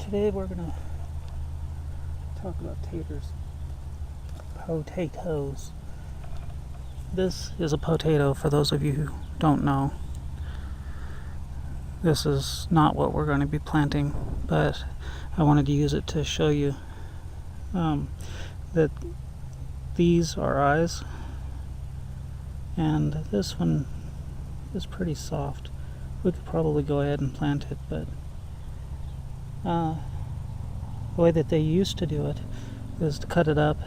Today we're gonna talk about potatoes. This is a potato, for those of you who don't know. This is not what we're going to be planting, but I wanted to use it to show you that these are eyes, and this one is pretty soft. We could probably go ahead and plant it, but the way that they used to do it is to cut it up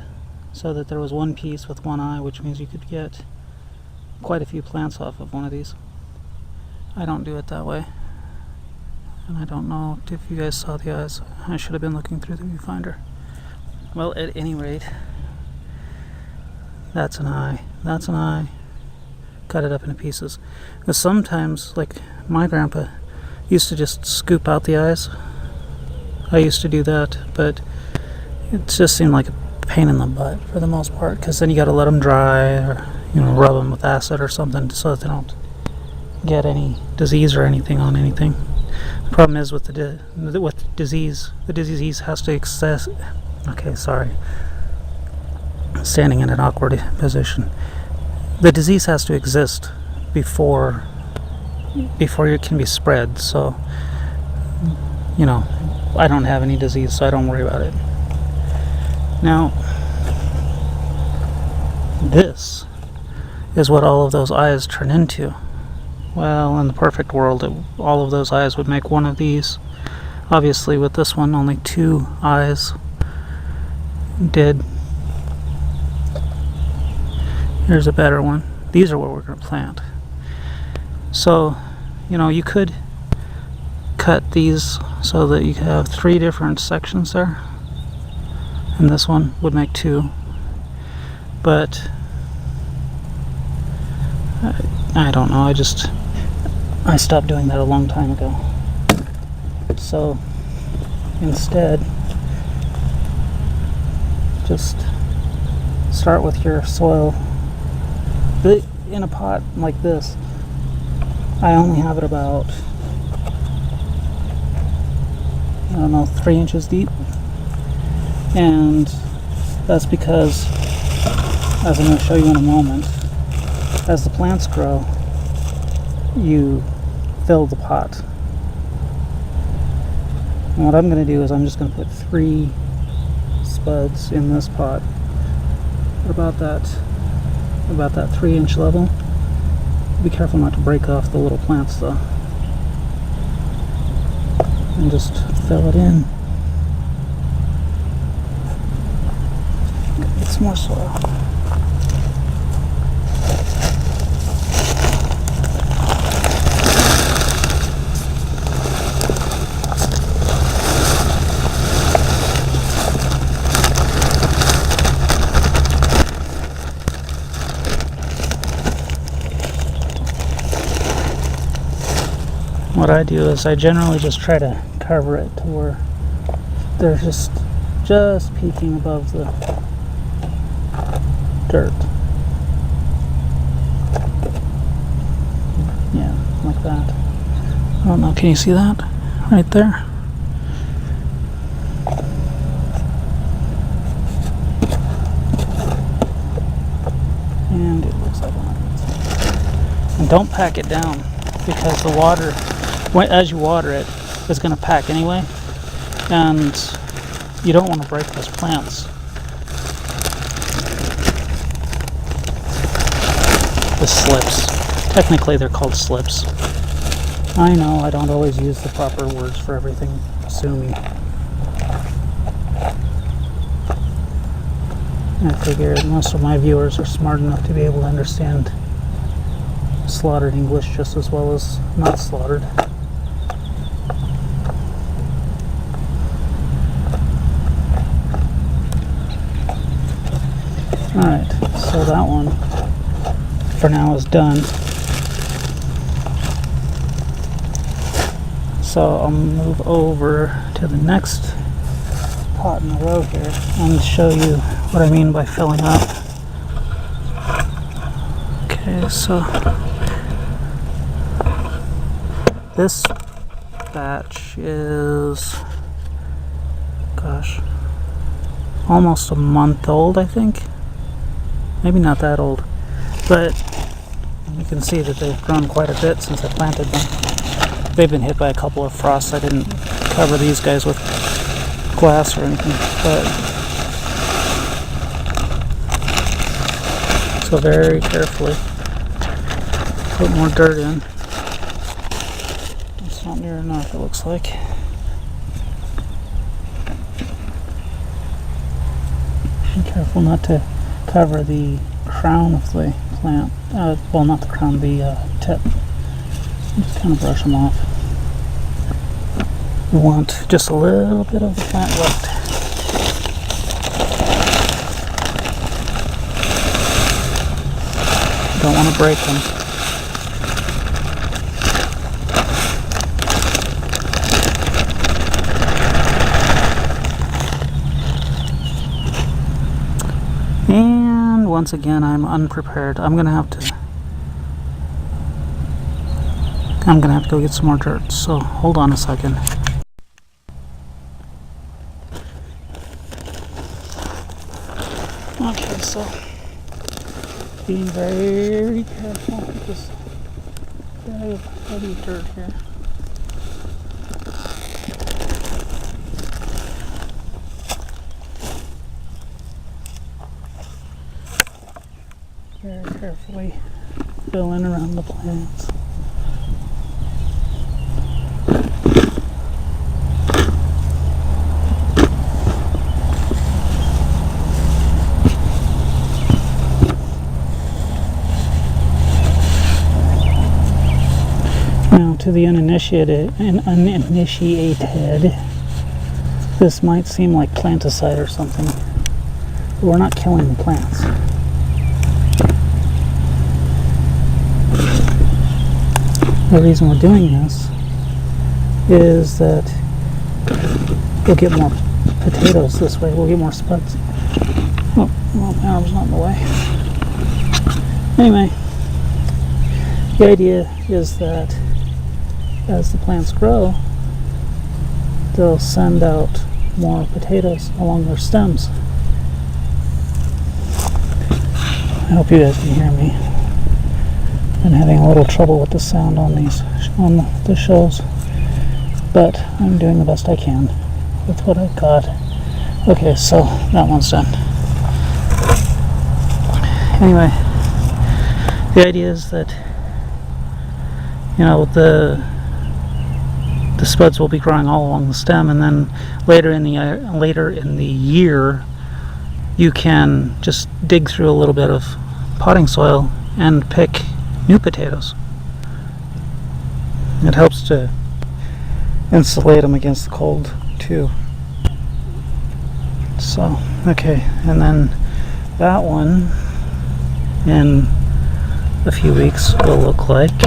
so that there was one piece with one eye, which means you could get quite a few plants off of one of these. I don't do it that way, and I don't know if you guys saw the eyes. I should have been looking through the viewfinder. Well, at any rate, that's an eye. That's an eye. Cut it up into pieces. Because sometimes, like my grandpa used to just scoop out the eyes. I used to do that, but it just seemed like a pain in the butt for the most part, because then you got to let them dry, or rub them with acid or something so that they don't get any disease or anything on anything. The problem is with the disease has to excess. Okay, sorry. Standing in an awkward position. The disease has to exist before it can be spread. So, I don't have any disease, so I don't worry about it. Now, this is what all of those eyes turn into. Well, in the perfect world, all of those eyes would make one of these. Obviously, with this one, only 2 eyes did. Here's a better one. These are what we're going to plant. So, you could cut these so that you have 3 different sections there, and this one would make 2, but I don't know, I stopped doing that a long time ago. So instead, just start with your soil in a pot like this. I only have it about 3 inches deep, and that's because, as I'm going to show you in a moment, as the plants grow, you fill the pot. And what I'm going to do is I'm just going to put 3 spuds in this pot about that 3-inch level. Be careful not to break off the little plants though. And just fill it in. Get some more soil. What I do is I generally just try to cover it to where they're just peeking above the dirt. Yeah, like that. I don't know, can you see that? Right there. And it looks like one. And don't pack it down, because the water, as you water it, it's going to pack anyway, and you don't want to break those plants. The slips. Technically they're called slips. I know I don't always use the proper words for everything. Sue me. I figure most of my viewers are smart enough to be able to understand slaughtered English just as well as not slaughtered. Alright, so that one for now is done. So I'll move over to the next pot in the row here and show you what I mean by filling up. Okay, so this batch is gosh, almost a month old, I think. Maybe not that old, but you can see that they've grown quite a bit since I planted them. They've been hit by a couple of frosts. I didn't cover these guys with glass or anything, but so very carefully put more dirt in. It's not near enough, it looks like. Be careful not to cover the crown of the plant. Well, not the crown, the tip. Just kind of brush them off. We want just a little bit of the plant left. Don't want to break them. And once again, I'm unprepared. I'm gonna have to go get some more dirt. So hold on a second. Okay, so being very careful with this bag of heavy dirt here. Very carefully fill in around the plants. Now, to the uninitiated, this might seem like planticide or something, but we're not killing the plants. The reason we're doing this is that we'll get more potatoes this way. We'll get more spuds. Oh, well, my arm's not in the way. Anyway, the idea is that as the plants grow, they'll send out more potatoes along their stems. I hope you guys can hear me. I'm having a little trouble with the sound on the shows, but I'm doing the best I can with what I've got. Okay, so that one's done. Anyway, the idea is that, you know, the spuds will be growing all along the stem, and then later in the year you can just dig through a little bit of potting soil and pick new potatoes. It helps to insulate them against the cold too. So, okay, and then that one in a few weeks will look like,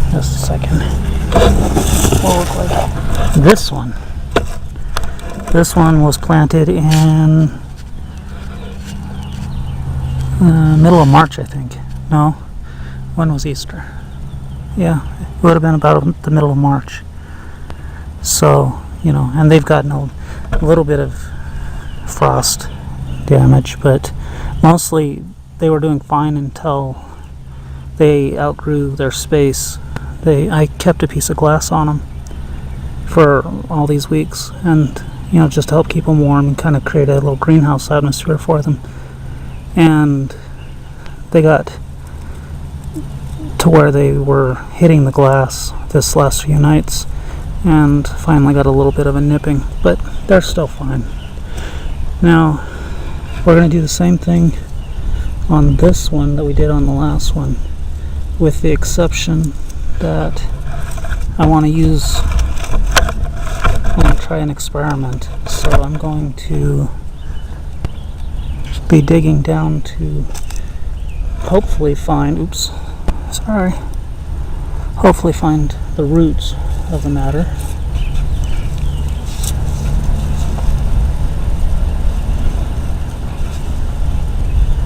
just a second, will look like this one. This one was planted in middle of March, I think. No, when was Easter? Yeah, it would have been about the middle of March. So, you know, and they've gotten a little bit of frost damage, but mostly they were doing fine until they outgrew their space. I kept a piece of glass on them for all these weeks, and, you know, just to help keep them warm and kind of create a little greenhouse atmosphere for them. And they got to where they were hitting the glass this last few nights and finally got a little bit of a nipping, but they're still fine. Now we're going to do the same thing on this one that we did on the last one, with the exception that I want to try an experiment. So I'm going to be digging down to hopefully find, hopefully find the roots of the matter.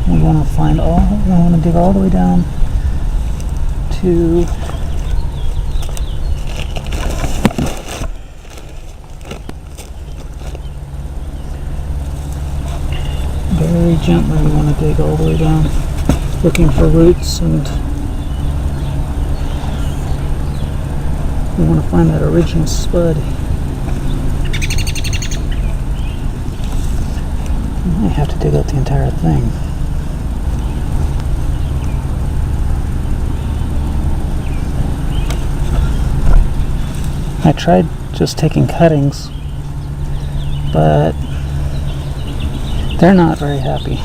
We want to dig all the way down to gently. We want to dig all the way down, looking for roots, and we want to find that original spud. I might have to dig out the entire thing. I tried just taking cuttings, but they're not very happy.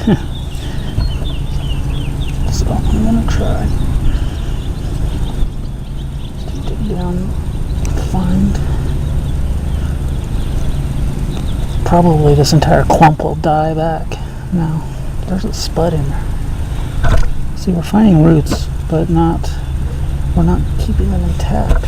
So I'm gonna try to dig down and find. Probably this entire clump will die back. Now, there's a spud in there. See, we're finding roots, but we're not keeping them intact.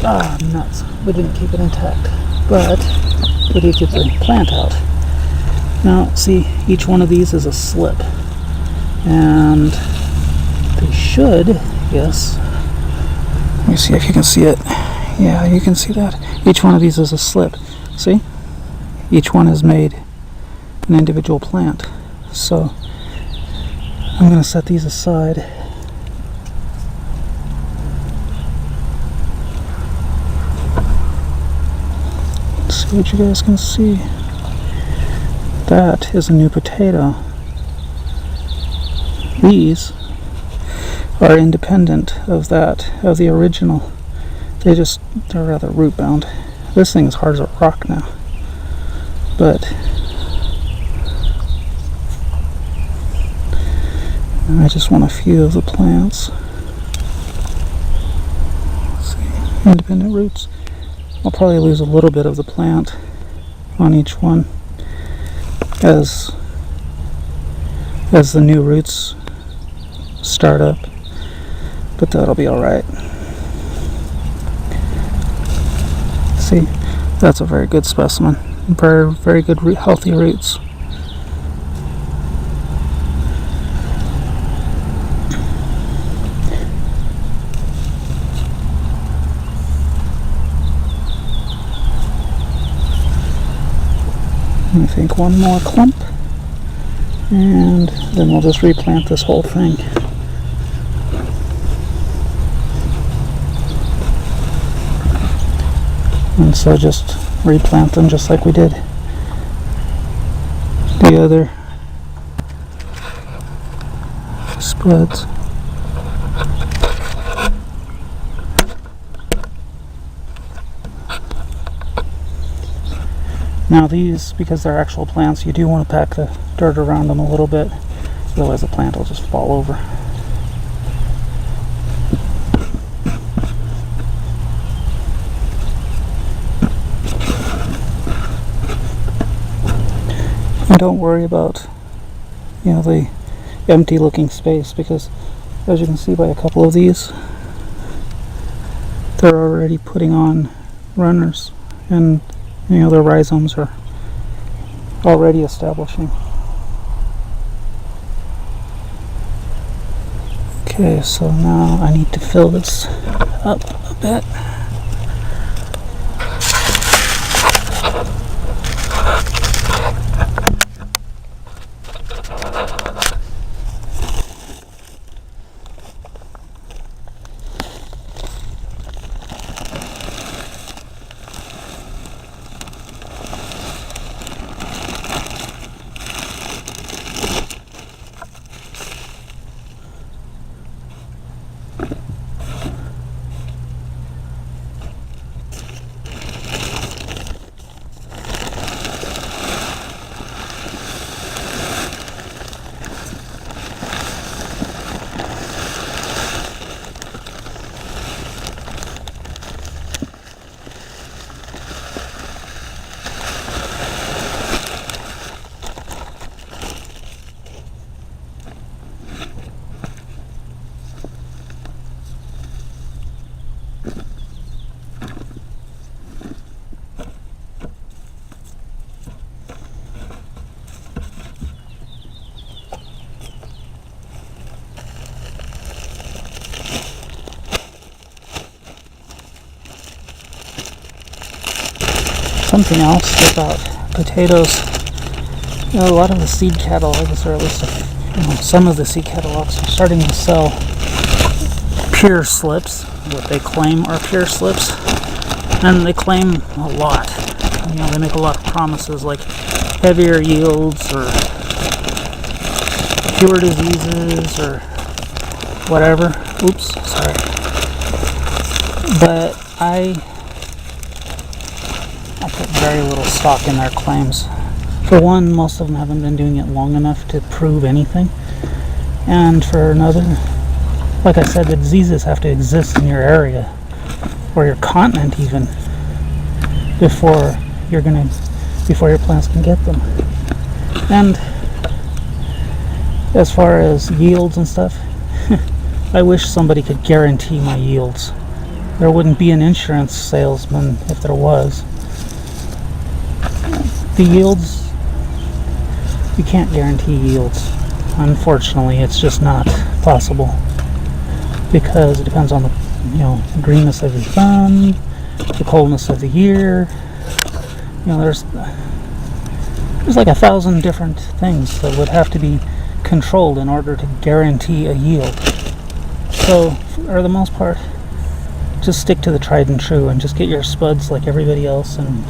Ah, nuts. We didn't keep it intact, but we did get the plant out. Now, see, each one of these is a slip, and they should, yes. Let me see if you can see it. Yeah, you can see that. Each one of these is a slip. See? Each one has made an individual plant. So, I'm going to set these aside. See what you guys can see. That is a new potato. These are independent of the original. They're rather root bound. This thing is hard as a rock now. But I just want a few of the plants. Let's see, independent roots. I'll probably lose a little bit of the plant on each one as the new roots start up, but that'll be alright. See, that's a very good specimen. Very, very good healthy roots. I think one more clump, and then we'll just replant this whole thing. And so just replant them just like we did the other spuds. Now these, because they're actual plants, you do want to pack the dirt around them a little bit, otherwise the plant will just fall over. And don't worry about, the empty looking space, because as you can see by a couple of these, they're already putting on runners, and their rhizomes are already establishing. Okay, so now I need to fill this up a bit. Something else about potatoes, a lot of the seed catalogs, or at least some of the seed catalogs, are starting to sell pure slips, what they claim are pure slips, and they claim a lot. They make a lot of promises like heavier yields or fewer diseases or whatever. Oops, sorry. But I put very little stock in their claims. For one, most of them haven't been doing it long enough to prove anything. And for another, like I said, the diseases have to exist in your area or your continent even before your plants can get them. And as far as yields and stuff, I wish somebody could guarantee my yields. There wouldn't be an insurance salesman if there was. The yields, you can't guarantee yields. Unfortunately, it's just not possible, because it depends on the greenness of your thumb, the coldness of the year. There's like 1,000 different things that would have to be controlled in order to guarantee a yield. So, for the most part, just stick to the tried and true and just get your spuds like everybody else and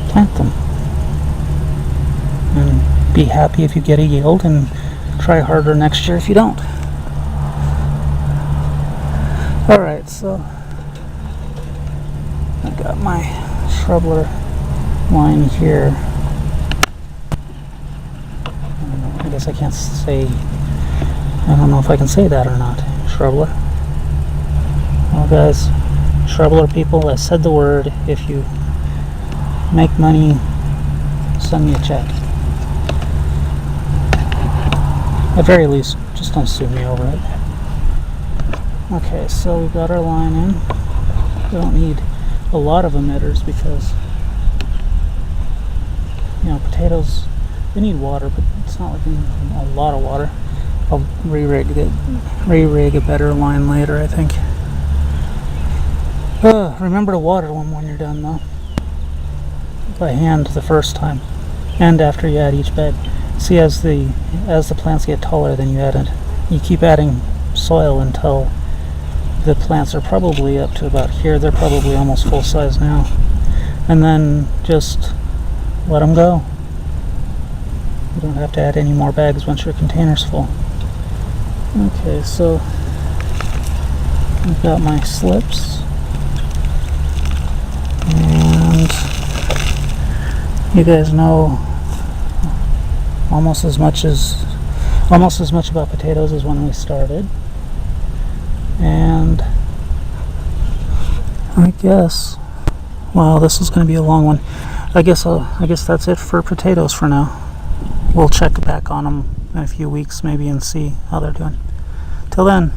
plant them. And be happy if you get a yield, and try harder next year if you don't. Alright, so I got my shrubler line here. I guess I can't say, I don't know if I can say that or not. Shrubler. Well, guys, shrubler people, I said the word. If you make money, send me a check. At very least, just don't sue me over it. Okay, so we've got our line in. We don't need a lot of emitters because, potatoes, they need water, but it's not like a lot of water. I'll re-rig a better line later, I think. Remember to water them when you're done, though. By hand the first time, and after you add each bed. See, as the plants get taller, then you keep adding soil until the plants are probably up to about here. They're probably almost full size now, and then just let them go. You don't have to add any more bags once your container's full. Okay, so I've got my slips, and you guys know almost as much about potatoes as when we started. And I guess, well, this is going to be a long one. I guess that's it for potatoes for now. We'll check back on them in a few weeks maybe and see how they're doing. Till then.